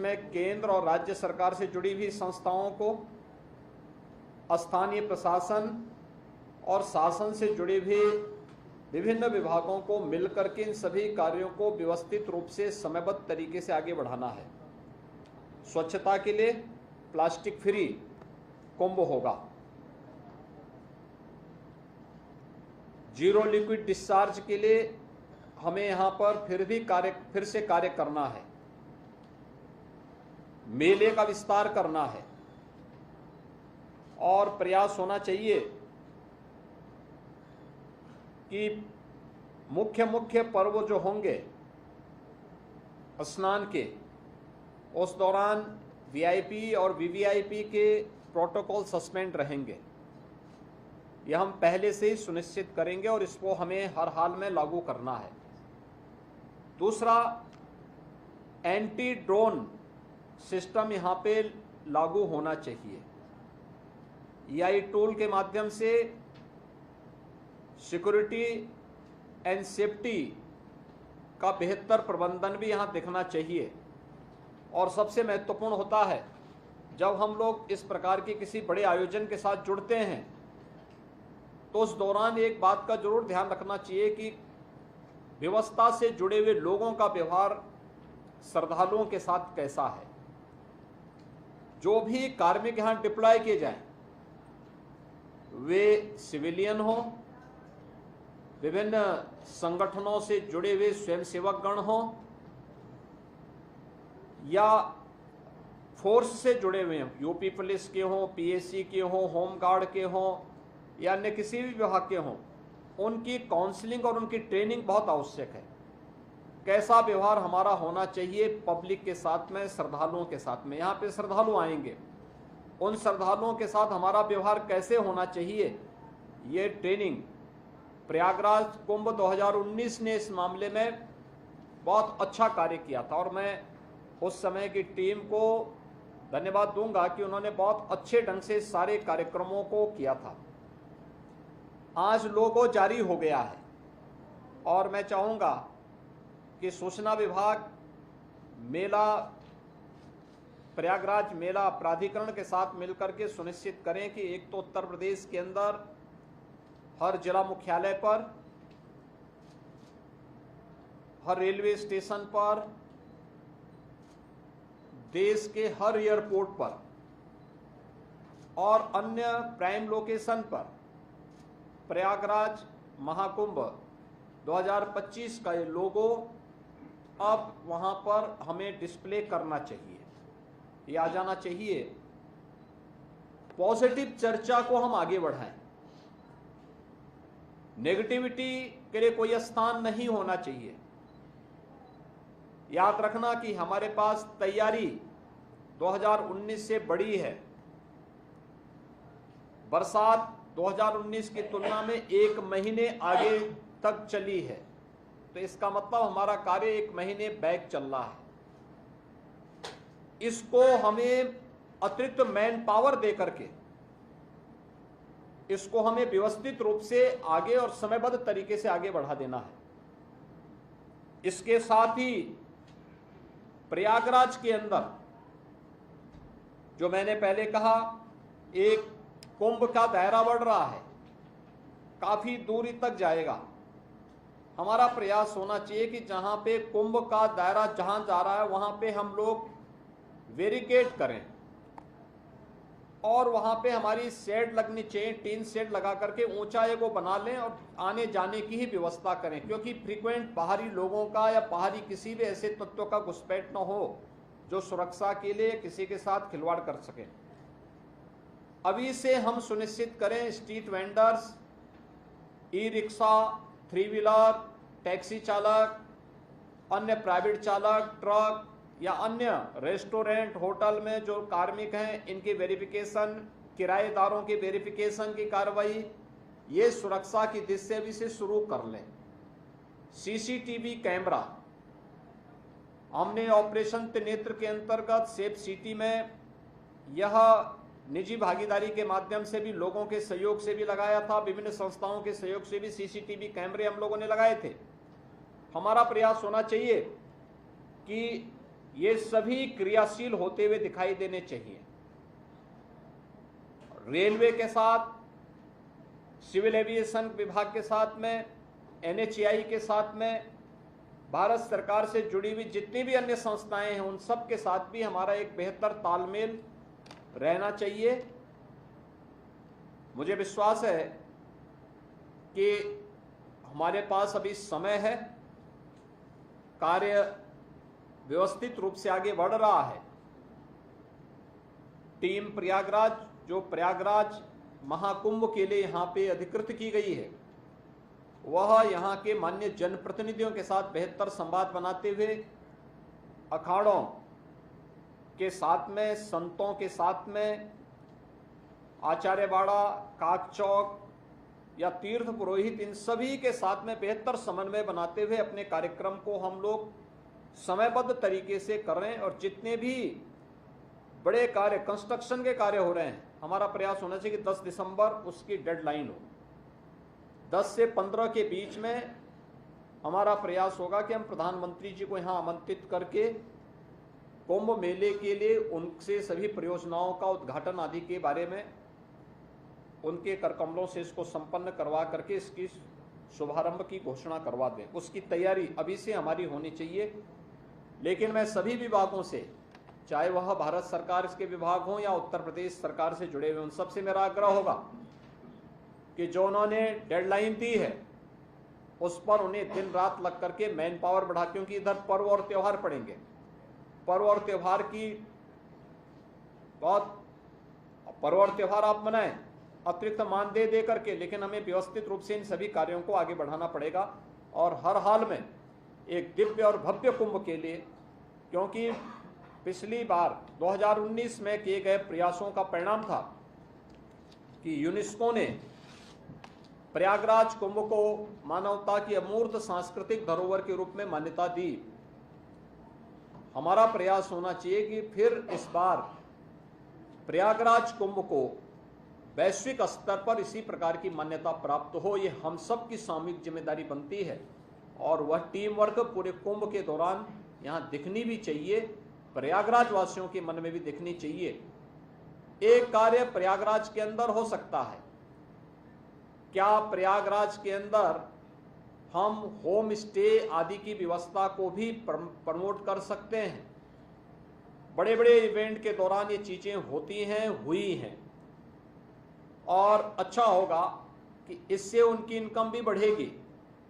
इसमें केंद्र और राज्य सरकार से जुड़ी हुई संस्थाओं को, स्थानीय प्रशासन और शासन से जुड़े हुए विभिन्न विभागों को मिलकर के इन सभी कार्यों को व्यवस्थित रूप से समयबद्ध तरीके से आगे बढ़ाना है। स्वच्छता के लिए प्लास्टिक फ्री कुंभ होगा, जीरो लिक्विड डिस्चार्ज के लिए हमें यहाँ पर फिर से कार्य करना है, मेले का विस्तार करना है और प्रयास होना चाहिए कि मुख्य पर्व जो होंगे स्नान के, उस दौरान वीआईपी और वीवीआईपी के प्रोटोकॉल सस्पेंड रहेंगे। यह हम पहले से ही सुनिश्चित करेंगे और इसको हमें हर हाल में लागू करना है। दूसरा, एंटी ड्रोन सिस्टम यहाँ पे लागू होना चाहिए। EI टूल के माध्यम से सिक्योरिटी एंड सेफ्टी का बेहतर प्रबंधन भी यहाँ दिखना चाहिए। और सबसे महत्वपूर्ण होता है, जब हम लोग इस प्रकार के किसी बड़े आयोजन के साथ जुड़ते हैं तो उस दौरान एक बात का जरूर ध्यान रखना चाहिए कि व्यवस्था से जुड़े हुए लोगों का व्यवहार श्रद्धालुओं के साथ कैसा है। जो भी कार्मिक यहाँ डिप्लॉय किए जाएं, वे सिविलियन हो, विभिन्न संगठनों से जुड़े हुए स्वयंसेवक गण हो या फोर्स से जुड़े हुए हों, यूपी पुलिस के हों, पीएससी के हों, होमगार्ड के हों या अन्य किसी भी विभाग के हों, उनकी काउंसलिंग और उनकी ट्रेनिंग बहुत आवश्यक है। कैसा व्यवहार हमारा होना चाहिए पब्लिक के साथ में, श्रद्धालुओं के साथ में। यहाँ पे श्रद्धालु आएंगे, उन श्रद्धालुओं के साथ हमारा व्यवहार कैसे होना चाहिए, ये ट्रेनिंग प्रयागराज कुंभ 2019 ने इस मामले में बहुत अच्छा कार्य किया था और मैं उस समय की टीम को धन्यवाद दूंगा कि उन्होंने बहुत अच्छे ढंग से सारे कार्यक्रमों को किया था। आज लोगो जारी हो गया है और मैं चाहूँगा कि सूचना विभाग मेला, प्रयागराज मेला प्राधिकरण के साथ मिलकर के सुनिश्चित करें कि एक तो उत्तर प्रदेश के अंदर हर जिला मुख्यालय पर, हर रेलवे स्टेशन पर, देश के हर एयरपोर्ट पर और अन्य प्राइम लोकेशन पर प्रयागराज महाकुंभ 2025 का ये लोगो अब वहां पर हमें डिस्प्ले करना चाहिए, ये आ जाना चाहिए। पॉजिटिव चर्चा को हम आगे बढ़ाएं, नेगेटिविटी के लिए कोई स्थान नहीं होना चाहिए। याद रखना कि हमारे पास तैयारी 2019 से बड़ी है। बरसात 2019 की तुलना में 1 महीने आगे तक चली है, तो इसका मतलब हमारा कार्य 1 महीने बैक चल रहा है। इसको हमें अतिरिक्त मैन पावर दे करके इसको हमें व्यवस्थित रूप से आगे और समयबद्ध तरीके से आगे बढ़ा देना है। इसके साथ ही प्रयागराज के अंदर जो मैंने पहले कहा, एक कुंभ का दायरा बढ़ रहा है, काफी दूरी तक जाएगा। हमारा प्रयास होना चाहिए कि जहां पे कुंभ का दायरा जहां जा रहा है वहां पे हम लोग बैरिकेड करें और वहां पे हमारी शेड लगनी चाहिए, टीन शेड लगा करके ऊंचा एक वो बना लें और आने जाने की ही व्यवस्था करें, क्योंकि फ्रीक्वेंट बाहरी लोगों का या बाहरी किसी भी ऐसे तत्वों का घुसपैठ न हो जो सुरक्षा के लिए किसी के साथ खिलवाड़ कर सके। अभी से हम सुनिश्चित करें street vendors, e rickshaw, 3 wheeler, taxi चालक, अन्य प्राइवेट चालक, ट्रक या अन्य रेस्टोरेंट, होटल में जो कार्मिक हैं, इनकी वेरिफिकेशन, किराएदारों की वेरिफिकेशन की कार्रवाई, ये सुरक्षा की दृष्टि से शुरू कर लें। सीसीटीवी कैमरा हमने ऑपरेशन त्रिनेत्र के अंतर्गत सेफ सिटी में यह निजी भागीदारी के माध्यम से भी, लोगों के सहयोग से भी लगाया था, विभिन्न संस्थाओं के सहयोग से भी सीसीटीवी कैमरे हम लोगों ने लगाए थे। हमारा प्रयास होना चाहिए कि ये सभी क्रियाशील होते हुए दिखाई देने चाहिए। रेलवे के साथ, सिविल एविएशन विभाग के साथ में, NHAI के साथ में, भारत सरकार से जुड़ी हुई जितनी भी अन्य संस्थाएं हैं उन सब के साथ भी हमारा एक बेहतर तालमेल रहना चाहिए। मुझे विश्वास है कि हमारे पास अभी समय है, कार्य व्यवस्थित रूप से आगे बढ़ रहा है। टीम प्रयागराज, जो प्रयागराज महाकुंभ के लिए यहाँ पे अधिकृत की गई है, वह यहाँ के मान्य जनप्रतिनिधियों के साथ बेहतर संवाद बनाते हुए अखाड़ों के साथ में, संतों के साथ में, आचार्यवाड़ा, काकचौक या तीर्थ पुरोहित, इन सभी के साथ में बेहतर समन्वय बनाते हुए अपने कार्यक्रम को हम लोग समयबद्ध तरीके से कर रहे हैं। और जितने भी बड़े कार्य, कंस्ट्रक्शन के कार्य हो रहे हैं, हमारा प्रयास होना चाहिए कि 10 दिसंबर उसकी डेडलाइन हो। 10 से 15 के बीच में हमारा प्रयास होगा कि हम प्रधानमंत्री जी को यहाँ आमंत्रित करके कुंभ मेले के लिए उनसे सभी परियोजनाओं का उद्घाटन आदि के बारे में उनके करकमलों से इसको संपन्न करवा करके इसकी शुभारंभ की घोषणा करवा दें। उसकी तैयारी अभी से हमारी होनी चाहिए। लेकिन मैं सभी विभागों से, चाहे वह भारत सरकार के विभाग हों या उत्तर प्रदेश सरकार से जुड़े हुए, उन सबसे मेरा आग्रह होगा कि जो उन्होंने डेडलाइन दी है उस पर उन्हें दिन रात लग करके मैन पावर बढ़ा, क्योंकि इधर पर्व और त्यौहार पड़ेंगे। पर्व और त्यौहार की पर्व और त्यौहार आप मनाएं अतिरिक्त मान दे करके, लेकिन हमें व्यवस्थित रूप से इन सभी कार्यों को आगे बढ़ाना पड़ेगा। और हर हाल में एक दिव्य और भव्य कुंभ के लिए, क्योंकि पिछली बार 2019 में किए गए प्रयासों का परिणाम था कि यूनेस्को ने प्रयागराज कुंभ को मानवता की अमूर्त सांस्कृतिक धरोहर के रूप में मान्यता दी। हमारा प्रयास होना चाहिए कि फिर इस बार प्रयागराज कुंभ को वैश्विक स्तर पर इसी प्रकार की मान्यता प्राप्त हो। ये हम सब की सामूहिक जिम्मेदारी बनती है और वह टीम वर्क पूरे कुंभ के दौरान यहाँ दिखनी भी चाहिए, प्रयागराज वासियों के मन में भी दिखनी चाहिए। एक कार्य प्रयागराज के अंदर हो सकता है, क्या प्रयागराज के अंदर हम होम स्टे आदि की व्यवस्था को भी प्रमोट कर सकते हैं? बड़े बड़े इवेंट के दौरान ये चीजें होती हैं, हुई हैं, और अच्छा होगा कि इससे उनकी इनकम भी बढ़ेगी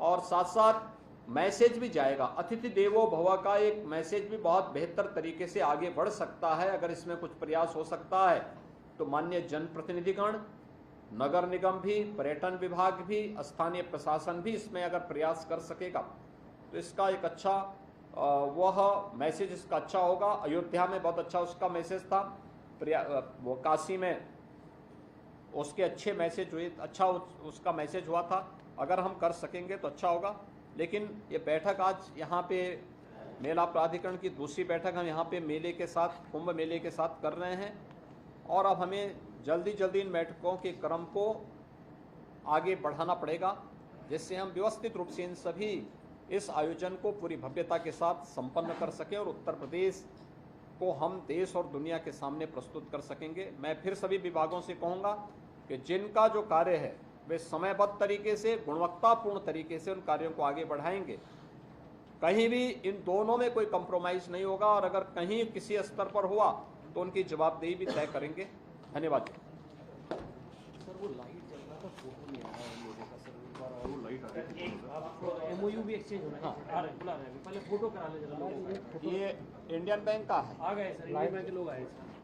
और साथ साथ मैसेज भी जाएगा। अतिथि देवो भव का एक मैसेज भी बहुत बेहतर तरीके से आगे बढ़ सकता है। अगर इसमें कुछ प्रयास हो सकता है तो माननीय जनप्रतिनिधिगण, नगर निगम भी, पर्यटन विभाग भी, स्थानीय प्रशासन भी इसमें अगर प्रयास कर सकेगा तो इसका एक अच्छा वह मैसेज इसका अच्छा होगा। अयोध्या में बहुत अच्छा उसका मैसेज था, वो काशी में उसके अच्छे मैसेज हुए, अच्छा उसका मैसेज हुआ था। अगर हम कर सकेंगे तो अच्छा होगा। लेकिन ये बैठक आज यहाँ पे मेला प्राधिकरण की दूसरी बैठक हम यहाँ पे मेले के साथ, कुंभ मेले के साथ कर रहे हैं और अब हमें जल्दी जल्दी इन बैठकों के क्रम को आगे बढ़ाना पड़ेगा, जिससे हम व्यवस्थित रूप से इन सभी इस आयोजन को पूरी भव्यता के साथ संपन्न कर सकें और उत्तर प्रदेश को हम देश और दुनिया के सामने प्रस्तुत कर सकेंगे। मैं फिर सभी विभागों से कहूँगा कि जिनका जो कार्य है वे समयबद्ध तरीके से, गुणवत्तापूर्ण तरीके से उन कार्यों को आगे बढ़ाएंगे। कहीं भी इन दोनों में कोई कंप्रोमाइज़ नहीं होगा और अगर कहीं किसी स्तर पर हुआ तो उनकी जवाबदेही भी तय करेंगे। धन्यवाद। सर वो लाइट जल रहा था, फोटो नहीं आ रहा है लोगों का सर, एक बार और वो लाइट आ रही है। MOU भी एक्सचेंज होना है, आ रहे बुला रहे हैं, पहले फोटो करा ले जरा। ये इंडियन बैंक का है, आ गए सर, इंडियन बैंक के लोग आए सर।